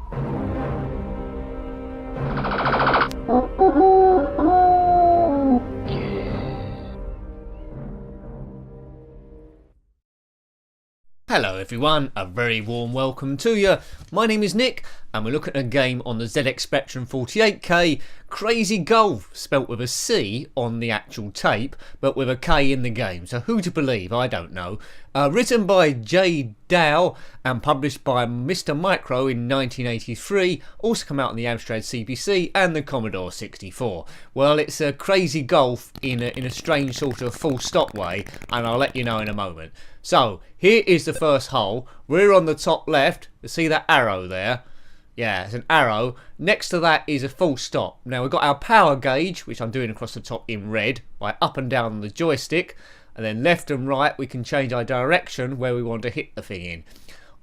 Hello everyone, a very warm welcome to you. My name is Nick and we're looking at a game on the ZX Spectrum 48K, KRAZY GOLF, spelt with a C on the actual tape but with a K in the game, so who to believe, I don't know. Written by J. Dow and published by Mr. Micro in 1983, also come out on the Amstrad CPC and the Commodore 64. Well, it's a KRAZY GOLF in a strange sort of full stop way, and I'll let you know in a moment. So, here is the first hole. We're on the top left. You see that arrow there? Yeah, it's an arrow. Next to that is a full stop. Now, we've got our power gauge, which I'm doing across the top in red, by up and down on the joystick. And then left and right, we can change our direction where we want to hit the thing in.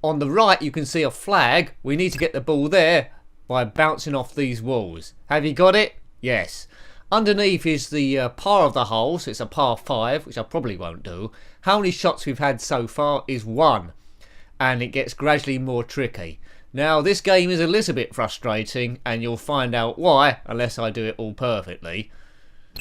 On the right, you can see a flag. We need to get the ball there by bouncing off these walls. Have you got it? Yes. Underneath is the par of the hole, so it's a par 5, which I probably won't do. How many shots we've had so far is 1, and it gets gradually more tricky. Now, this game is a little bit frustrating, and you'll find out why, unless I do it all perfectly.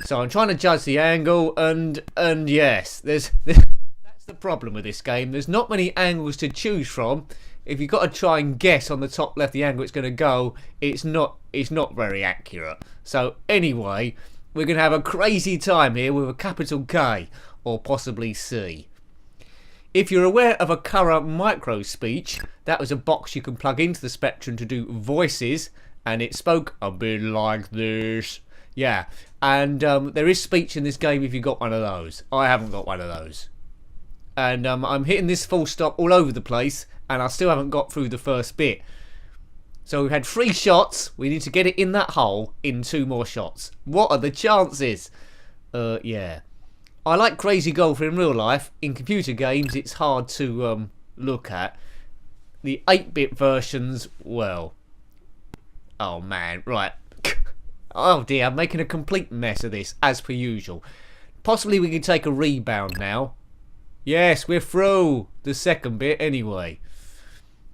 So I'm trying to judge the angle, and yes, that's the problem with this game. There's not many angles to choose from. If you've got to try and guess on the top left the angle it's going to go, it's not very accurate. So anyway, we're going to have a crazy time here with a capital K, or possibly C. If you're aware of a current micro speech, that was a box you can plug into the Spectrum to do voices, and it spoke a bit like this. Yeah, and there is speech in this game if you've got one of those. I haven't got one of those. And I'm hitting this full stop all over the place, and I still haven't got through the first bit. So we've had 3 shots. We need to get it in that hole in 2 more shots. What are the chances? Yeah. I like KRAZY GOLF in real life. In computer games, it's hard to look at. The 8-bit versions, well. Oh man, right. Oh dear, I'm making a complete mess of this, as per usual. Possibly we can take a rebound now. Yes, we're through the second bit anyway.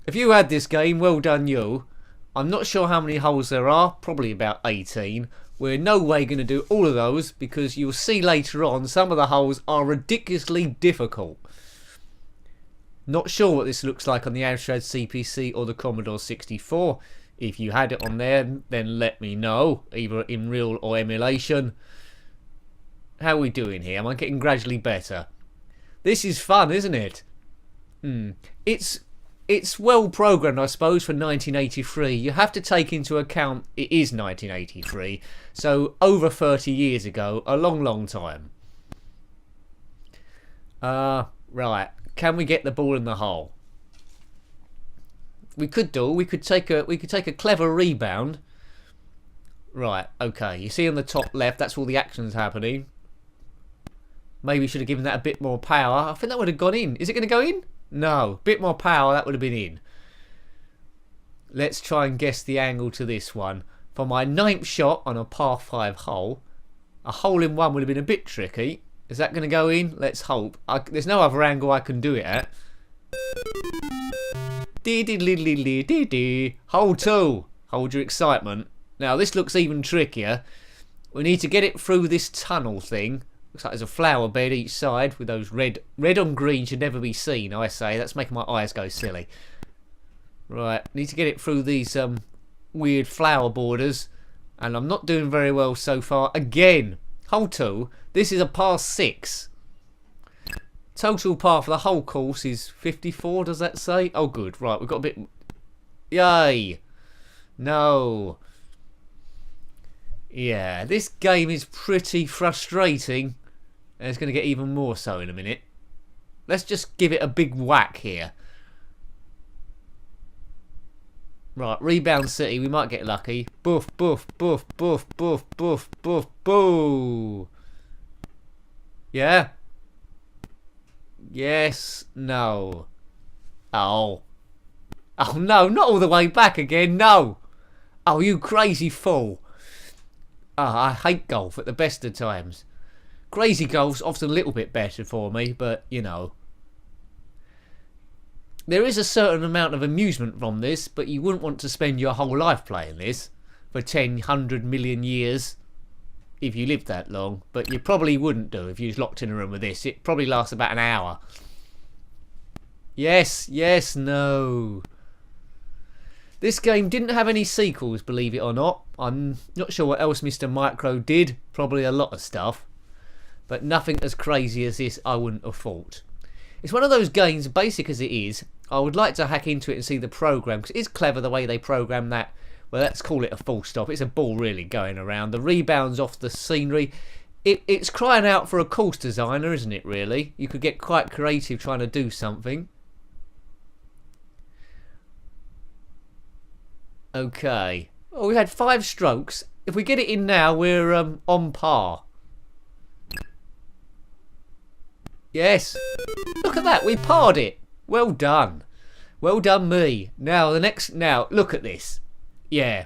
If you had this game, well done you. I'm not sure how many holes there are, probably about 18. We're no way going to do all of those because you'll see later on some of the holes are ridiculously difficult. Not sure what this looks like on the Amstrad CPC or the Commodore 64. If you had it on there, then let me know, either in real or emulation. How are we doing here? Am I getting gradually better? This is fun, isn't it? It's well programmed, I suppose, for 1983. You have to take into account it is 1983, so over 30 years ago, a long time. Right, can we get the ball in the hole? We could take a clever rebound. Right, okay. You see on the top left, that's all the action's happening. Maybe we should have given that a bit more power. I think that would have gone in. Is it going to go in? No. Bit more power, that would have been in. Let's try and guess the angle to this one. For my 9th shot on a par 5 hole, a hole in one would have been a bit tricky. Is that going to go in? Let's hope. There's no other angle I can do it at. Hole 2. Hold your excitement. Now this looks even trickier. We need to get it through this tunnel thing. Looks like there's a flower bed each side with those red on green should never be seen, I say. That's making my eyes go silly. Right, need to get it through these weird flower borders. And I'm not doing very well so far. Again, hole 2. This is a par 6. Total par for the whole course is 54, does that say? Oh good, right, we've got a bit... Yay! No. Yeah, this game is pretty frustrating. And it's going to get even more so in a minute. Let's just give it a big whack here. Right, rebound city, we might get lucky. Boof, boof, boof, boof, boof, boof, boof, boo. Yeah? Yes, no. Oh. Oh no, not all the way back again, no. Oh, you crazy fool. Oh, I hate golf at the best of times. KRAZY GOLF's often a little bit better for me, but, you know. There is a certain amount of amusement from this, but you wouldn't want to spend your whole life playing this for 10, 100 million years if you lived that long. But you probably wouldn't do if you was locked in a room with this. It probably lasts about an hour. Yes, yes, no. This game didn't have any sequels, believe it or not. I'm not sure what else Mr. Micro did. Probably a lot of stuff. But nothing as crazy as this I wouldn't have thought. It's one of those games, basic as it is, I would like to hack into it and see the program, because it is clever the way they program that. Well, let's call it a full stop. It's a ball really going around. The rebounds off the scenery. It's crying out for a course designer, isn't it, really? You could get quite creative trying to do something. Okay. Oh, we had 5 strokes. If we get it in now, we're on par. Yes. Look at that. We parred it. Well done. Well done me. Now, look at this. Yeah.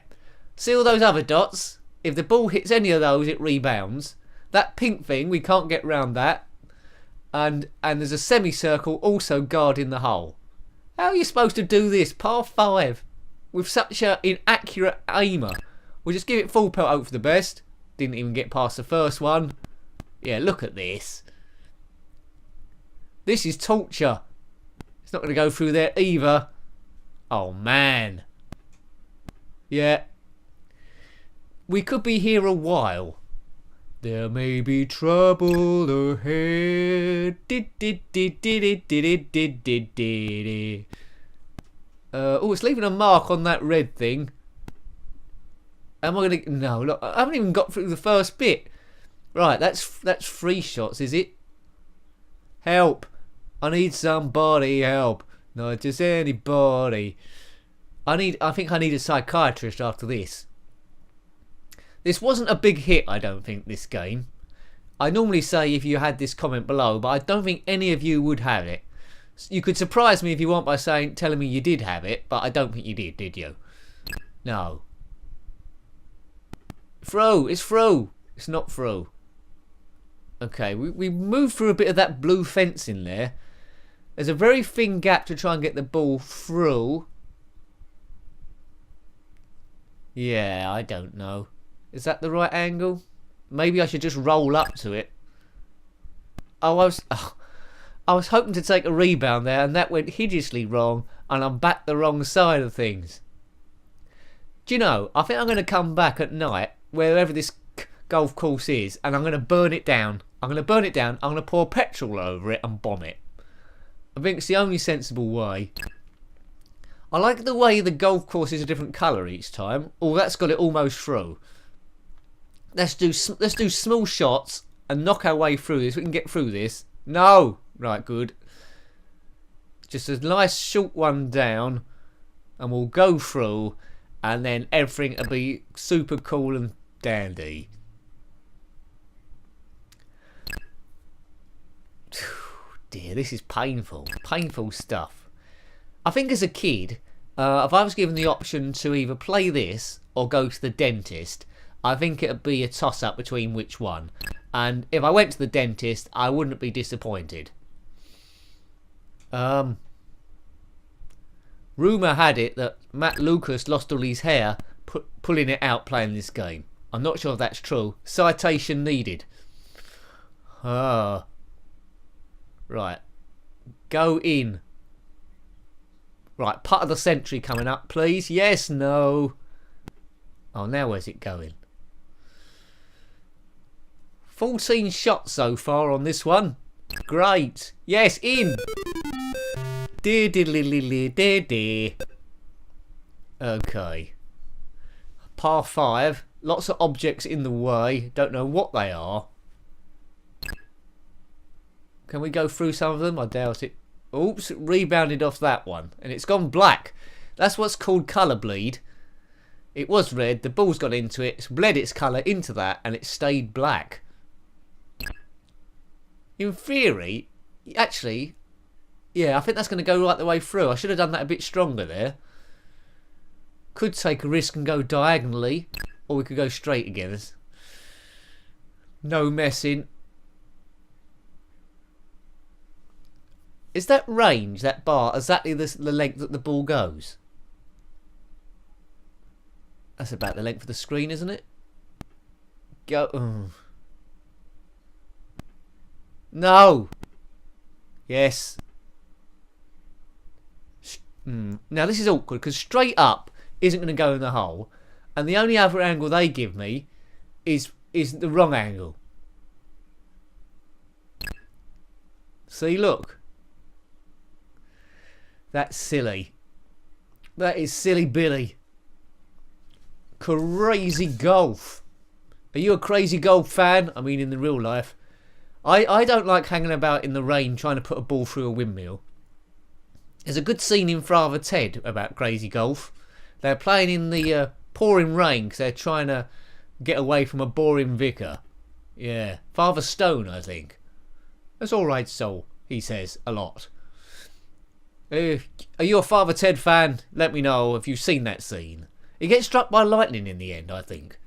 See all those other dots? If the ball hits any of those, it rebounds. That pink thing, we can't get round that. And there's a semicircle also guarding the hole. How are you supposed to do this? Par 5. With such an inaccurate aimer. We'll just give it full pelt hope for the best. Didn't even get past the first one. Yeah, look at this. This is torture. It's not going to go through there either. Oh, man. Yeah. We could be here a while. There may be trouble ahead. Oh, it's leaving a mark on that red thing. Am I going to... No, look, I haven't even got through the first bit. Right, that's 3 shots, is it? Help. I need somebody help. Not just anybody. I think I need a psychiatrist after this. This wasn't a big hit, I don't think, this game. I normally say if you had this, comment below, but I don't think any of you would have it. You could surprise me if you want by telling me you did have it, but I don't think you did you? No. Throw! It's throw! It's not throw. Okay, we moved through a bit of that blue fence in there. There's a very thin gap to try and get the ball through. Yeah, I don't know. Is that the right angle? Maybe I should just roll up to it. Oh, I was hoping to take a rebound there, and that went hideously wrong, and I'm back the wrong side of things. Do you know, I think I'm going to come back at night, wherever this golf course is, and I'm going to burn it down. I'm going to pour petrol over it and bomb it. I think it's the only sensible way. I like the way the golf course is a different colour each time. Oh, that's got it almost through. Let's do small shots and knock our way through this. We can get through this. No! Right, good. Just a nice short one down, and we'll go through, and then everything will be super cool and dandy. Dear, this is painful. Painful stuff. I think as a kid, if I was given the option to either play this or go to the dentist, I think it would be a toss-up between which one. And if I went to the dentist, I wouldn't be disappointed. Rumour had it that Matt Lucas lost all his hair pulling it out playing this game. I'm not sure if that's true. Citation needed. Right. Go in. Right, putt of the century coming up, please. Yes, no. Oh, now where's it going? 14 shots so far on this one. Great. Yes, in. Okay. Par 5. Lots of objects in the way. Don't know what they are. Can we go through some of them? I doubt it. Oops, it rebounded off that one. And it's gone black. That's what's called colour bleed. It was red, the ball's got into it, it's bled its colour into that, and it stayed black. In theory, actually, yeah, I think that's going to go right the way through. I should have done that a bit stronger there. Could take a risk and go diagonally, or we could go straight again. No messing. Is that range, that bar, exactly the length that the ball goes? That's about the length of the screen, isn't it? Go. Oh. No. Yes. Now this is awkward because straight up isn't going to go in the hole, and the only other angle they give me is the wrong angle. See, look. That's silly. That is silly Billy. KRAZY Golf. Are you a KRAZY Golf fan? I mean, in the real life. I don't like hanging about in the rain trying to put a ball through a windmill. There's a good scene in Father Ted about KRAZY Golf. They're playing in the pouring rain because they're trying to get away from a boring vicar. Yeah, Father Stone, I think. That's all right, soul, he says a lot. Are you a Father Ted fan? Let me know if you've seen that scene. He gets struck by lightning in the end, I think.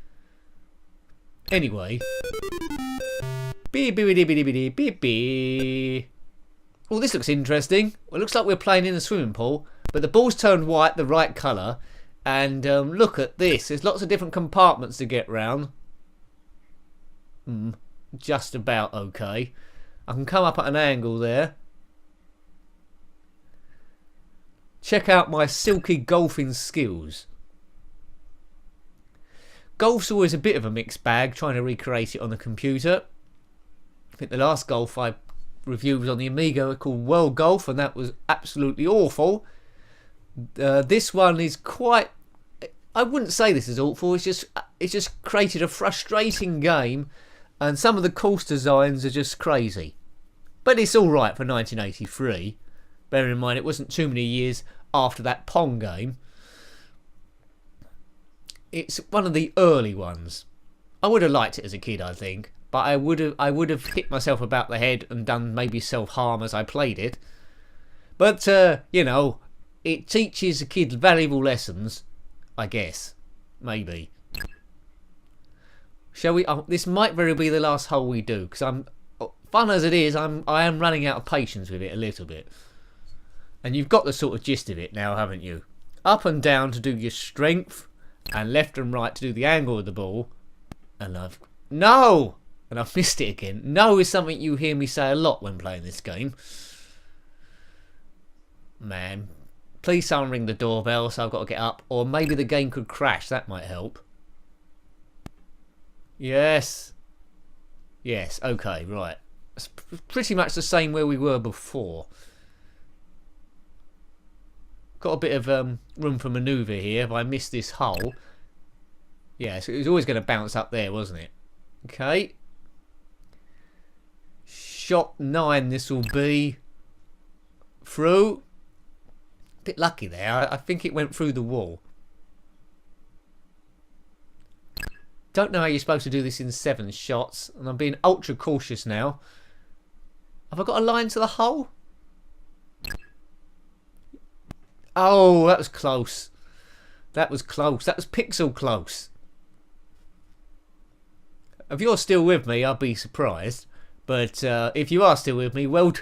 Anyway. Oh, this looks interesting. Well, it looks like we're playing in a swimming pool, but the ball's turned white, the right colour. And look at this. There's lots of different compartments to get round. Just about okay. I can come up at an angle there. Check out my silky golfing skills. Golf's always a bit of a mixed bag, trying to recreate it on the computer. I think the last golf I reviewed was on the Amiga called World Golf, and that was absolutely awful. This one is quite... I wouldn't say this is awful, it's just created a frustrating game, and some of the course designs are just crazy. But it's alright for 1983. Bearing in mind it wasn't too many years after that Pong game. It's one of the early ones. I would have liked it as a kid, I think, but I would have hit myself about the head and done maybe self-harm as I played it. But you know, it teaches a kid valuable lessons, I guess. Maybe. Shall we? This might very be the last hole we do, because fun as it is, I am running out of patience with it a little bit. And you've got the sort of gist of it now, haven't you? Up and down to do your strength, and left and right to do the angle of the ball. And I've missed it again. No is something you hear me say a lot when playing this game. Man, please someone ring the doorbell, so I've got to get up. Or maybe the game could crash, that might help. Yes. Yes, okay, right. It's pretty much the same where we were before. Got a bit of room for manoeuvre here if I miss this hole. Yeah, so it was always going to bounce up there, wasn't it? Okay. Shot 9 this will be. Through. Bit lucky there. I think it went through the wall. Don't know how you're supposed to do this in 7 shots, and I'm being ultra cautious now. Have I got a line to the hole? Oh, that was close. That was close. That was pixel close. If you're still with me, I'll be surprised. But if you are still with me, well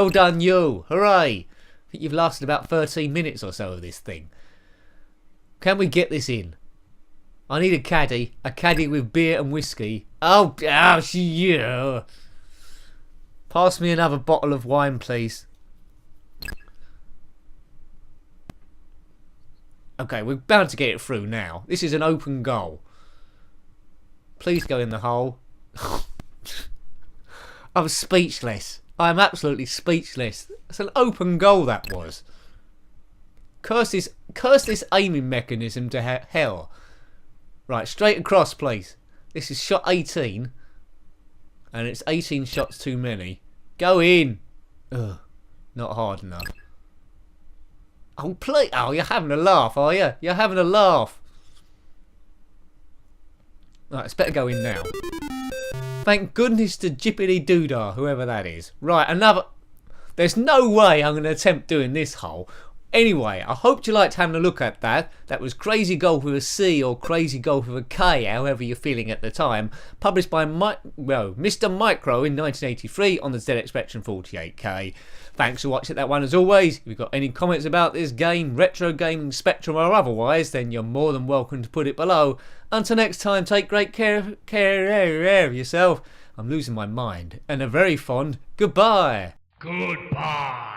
done you. Hooray. I think you've lasted about 13 minutes or so of this thing. Can we get this in? I need a caddy with beer and whiskey. Oh, gosh, yeah. Pass me another bottle of wine, please. Okay, we're bound to get it through now. This is an open goal. Please go in the hole. I'm speechless. I'm absolutely speechless. It's an open goal, that was. Curse this aiming mechanism to hell. Right, straight across, please. This is shot 18. And it's 18 shots too many. Go in. Ugh, not hard enough. Oh, please. Oh, you're having a laugh, are you? You're having a laugh. Right, it's better go in now. Thank goodness to Jippity Doodah, whoever that is. Right, another... There's no way I'm going to attempt doing this hole. Anyway, I hope you liked having a look at that. That was Crazy Golf with a C or Crazy Golf with a K, however you're feeling at the time, published by Mr. Micro in 1983 on the ZX Spectrum 48K. Thanks for watching that one as always. If you've got any comments about this game, retro gaming, Spectrum or otherwise, then you're more than welcome to put it below. Until next time, take great care of yourself. I'm losing my mind. And a very fond goodbye. Goodbye.